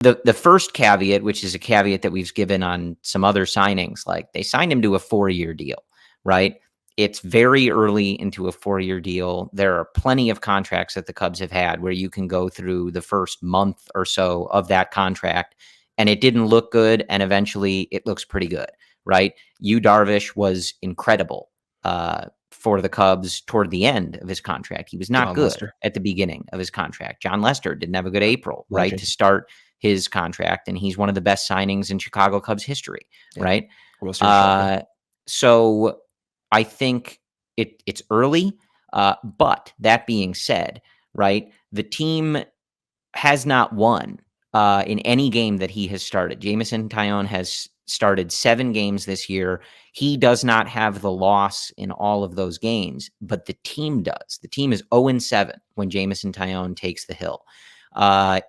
the first caveat, which is a caveat that we've given on some other signings, like they signed him to a 4-year deal, right? It's very early into a 4-year deal. There are plenty of contracts that the Cubs have had where you can go through the first month or so of that contract and it didn't look good, and eventually it looks pretty good, right? Yu Darvish was incredible for the Cubs toward the end of his contract. He was not John good Lester. at the beginning of his contract. John Lester didn't have a good April, right, Legend. to start his contract, and he's one of the best signings in Chicago Cubs history, right? So I think it's early, but that being said, right, the team has not won in any game that he has started. Jameson Taillon has started 7 games this year. He does not have the loss in all of those games, but the team does. The team is 0-7 when Jameson Taillon takes the hill.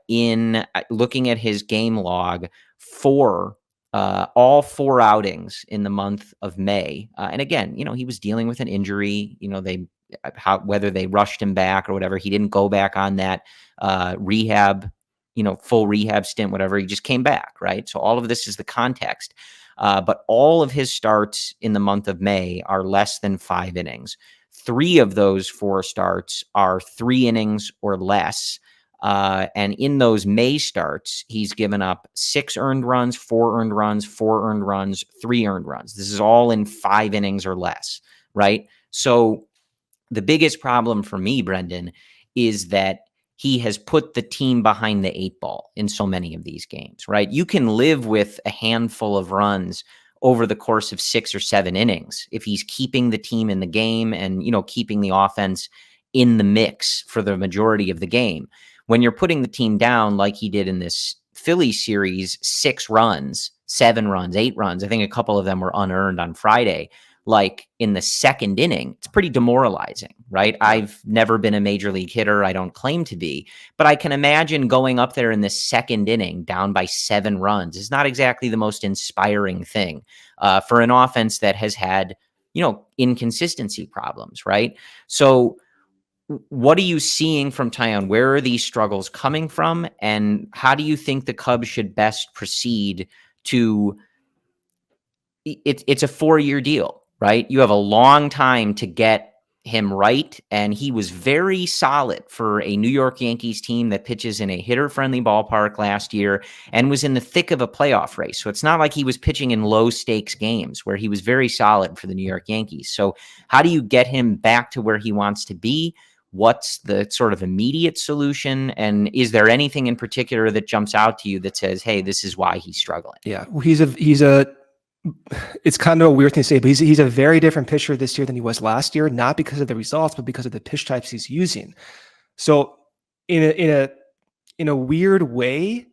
In looking at his game log for all 4 outings in the month of May, and again, he was dealing with an injury. Whether they rushed him back or whatever, he didn't go back on that rehab, full rehab stint, whatever. He just came back, right? So all of this is the context. But all of his starts in the month of May are less than 5 innings. 3 of those 4 starts are 3 innings or less. And in those May starts, he's given up 6 earned runs, 4 earned runs, 4 earned runs, 3 earned runs. This is all in 5 innings or less, right? So the biggest problem for me, Brendan, is that he has put the team behind the 8 ball in so many of these games, right? You can live with a handful of runs over the course of 6 or 7 innings if he's keeping the team in the game and, keeping the offense in the mix for the majority of the game. When you're putting the team down like he did in this Philly series, 6 runs, 7 runs, 8 runs, I think a couple of them were unearned on Friday, like in the second inning, it's pretty demoralizing, right? Yeah. I've never been a major league hitter. I don't claim to be, but I can imagine going up there in the second inning down by 7 runs is not exactly the most inspiring thing for an offense that has had, inconsistency problems, right? So what are you seeing from Taillon? Where are these struggles coming from? And how do you think the Cubs should best proceed to it's a 4-year deal, right? You have a long time to get him right. And he was very solid for a New York Yankees team that pitches in a hitter-friendly ballpark last year and was in the thick of a playoff race. So it's not like he was pitching in low-stakes games where he was very solid for the New York Yankees. So how do you get him back to where he wants to be? What's the sort of immediate solution? And is there anything in particular that jumps out to you that says, hey, this is why he's struggling? Yeah, it's kind of a weird thing to say, but he's a very different pitcher this year than he was last year, not because of the results, but because of the pitch types he's using. So in a weird way,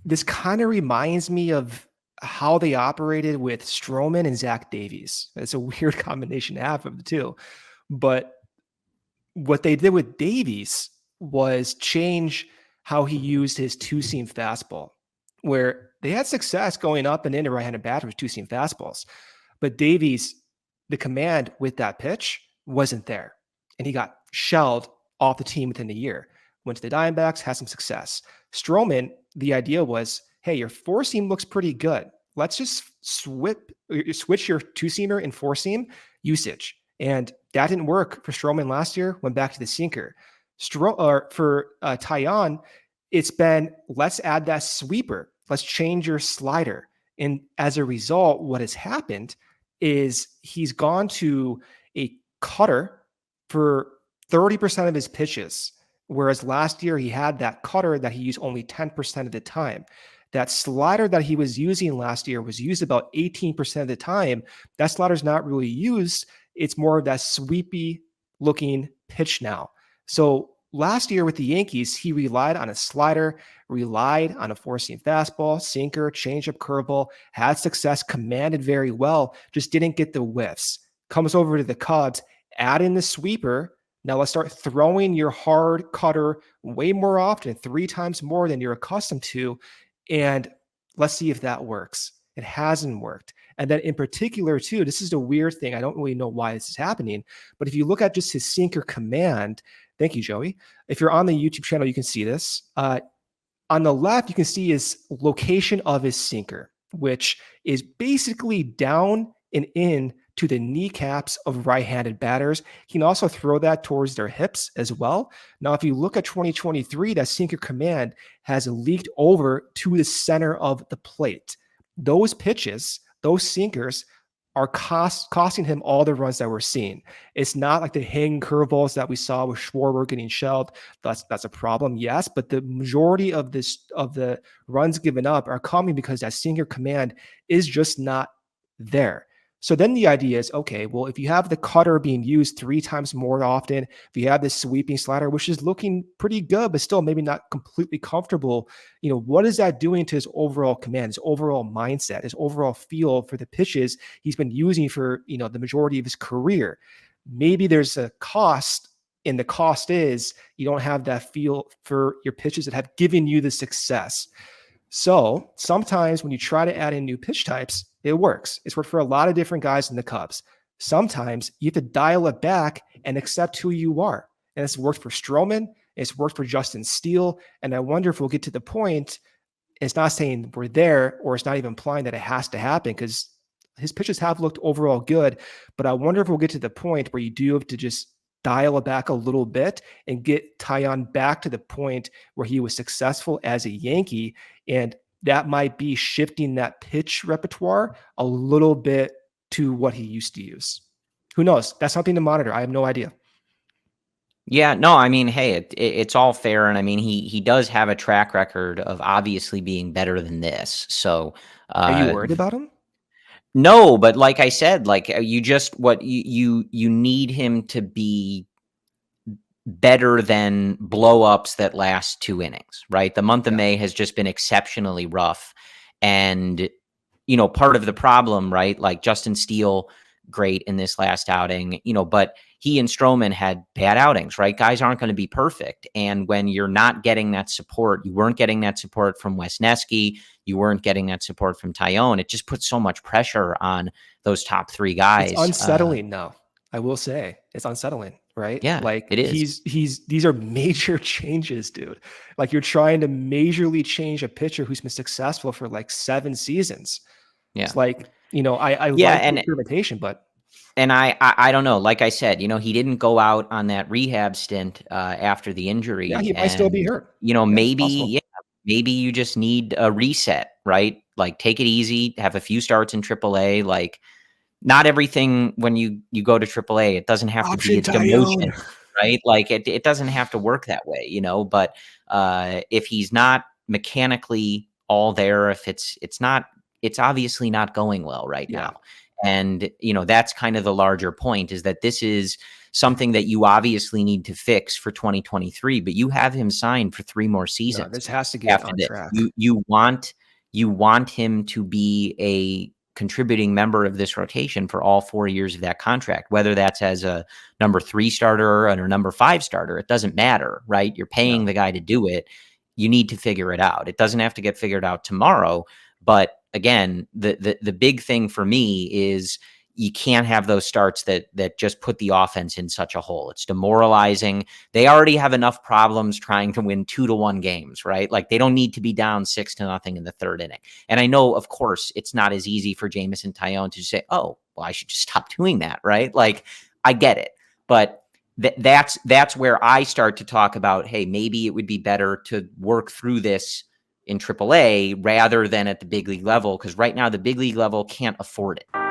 this kind of reminds me of how they operated with Stroman and Zach Davies. It's a weird combination to have of the two. But what they did with Davies was change how he used his 2-seam fastball, where they had success going up and into right-handed batters with 2-seam fastballs. But Davies, the command with that pitch wasn't there. And he got shelled off the team within the year. Went to the Diamondbacks, had some success. Stroman, the idea was, hey, your 4-seam looks pretty good. Let's just switch your 2-seamer and 4-seam usage. And that didn't work for Stroman last year, went back to the sinker. For Taillon, it's been, let's add that sweeper. Let's change your slider. And as a result, what has happened is he's gone to a cutter for 30% of his pitches, whereas last year he had that cutter that he used only 10% of the time. That slider that he was using last year was used about 18% of the time. That slider's not really used. It's more of that sweepy looking pitch now. So last year with the Yankees, he relied on a slider, relied on a 4-seam fastball, sinker, changeup, curveball, had success, commanded very well, just didn't get the whiffs. Comes over to the Cubs, add in the sweeper. Now let's start throwing your hard cutter way more often, 3 times more than you're accustomed to. And let's see if that works. It hasn't worked. And then in particular, too, this is a weird thing. I don't really know why this is happening. But if you look at just his sinker command, thank you, Joey. If you're on the YouTube channel, you can see this. On the left, you can see his location of his sinker, which is basically down and in to the kneecaps of right-handed batters. He can also throw that towards their hips as well. Now, if you look at 2023, that sinker command has leaked over to the center of the plate. Those pitches, those sinkers, are costing him all the runs that we're seeing. It's not like the hanging curveballs that we saw with Schwarber getting shelled. That's a problem, yes, but the majority of the runs given up are coming because that sinker command is just not there. So then the idea is, okay, well, if you have the cutter being used 3 times more often, if you have this sweeping slider, which is looking pretty good, but still maybe not completely comfortable, what is that doing to his overall command, his overall mindset, his overall feel for the pitches he's been using for, the majority of his career? Maybe there's a cost, and the cost is you don't have that feel for your pitches that have given you the success. So sometimes when you try to add in new pitch types, it works. It's worked for a lot of different guys in the Cubs. Sometimes you have to dial it back and accept who you are. And it's worked for Stroman. It's worked for Justin Steele. And I wonder if we'll get to the point, it's not saying we're there, or it's not even implying that it has to happen, because his pitches have looked overall good. But I wonder if we'll get to the point where you do have to just dial it back a little bit and get Taillon back to the point where he was successful as a Yankee. And that might be shifting that pitch repertoire a little bit to what he used to use. Who knows? That's something to monitor. I have no idea. Yeah, no, I mean, hey, it's all fair. And I mean, he does have a track record of obviously being better than this. So, Are you worried about him? no, but like I said, like you need him to be better than blow-ups that last 2 innings, right? The month of May has just been exceptionally rough. And, part of the problem, right? Like Justin Steele, great in this last outing, but he and Stroman had bad outings, right? Guys aren't going to be perfect. And when you're not getting that support, you weren't getting that support from Wesneski, you weren't getting that support from Taillon, it just puts so much pressure on those top 3 guys. It's unsettling now. I will say it's unsettling, right? Yeah, like it is. These are major changes, dude. Like you're trying to majorly change a pitcher who's been successful for like 7 seasons. Yeah. It's like, I like the experimentation, but. And I don't know. Like I said, he didn't go out on that rehab stint after the injury. Yeah, he might still be hurt. Maybe you just need a reset, right? Like take it easy, have a few starts in AAA, like. Not everything when you go to AAA, it doesn't have to be a demotion, right? Like it doesn't have to work that way, but if he's not mechanically all there, if it's obviously not going well right now. And, that's kind of the larger point, is that this is something that you obviously need to fix for 2023, but you have him signed for 3 more seasons. This has to get on track. You want him to be a contributing member of this rotation for all 4 years of that contract, whether that's as a number 3 starter or a number 5 starter, it doesn't matter, right? You're paying the guy to do it. You need to figure it out. It doesn't have to get figured out tomorrow. But again, the big thing for me is you can't have those starts that just put the offense in such a hole. It's demoralizing. They already have enough problems trying to win 2-1 games, right? Like they don't need to be down 6-0 in the 3rd inning. And I know, of course, it's not as easy for Jameson Taillon to say, oh, well, I should just stop doing that, right? Like I get it. But that's where I start to talk about, hey, maybe it would be better to work through this in AAA rather than at the big league level, because right now the big league level can't afford it.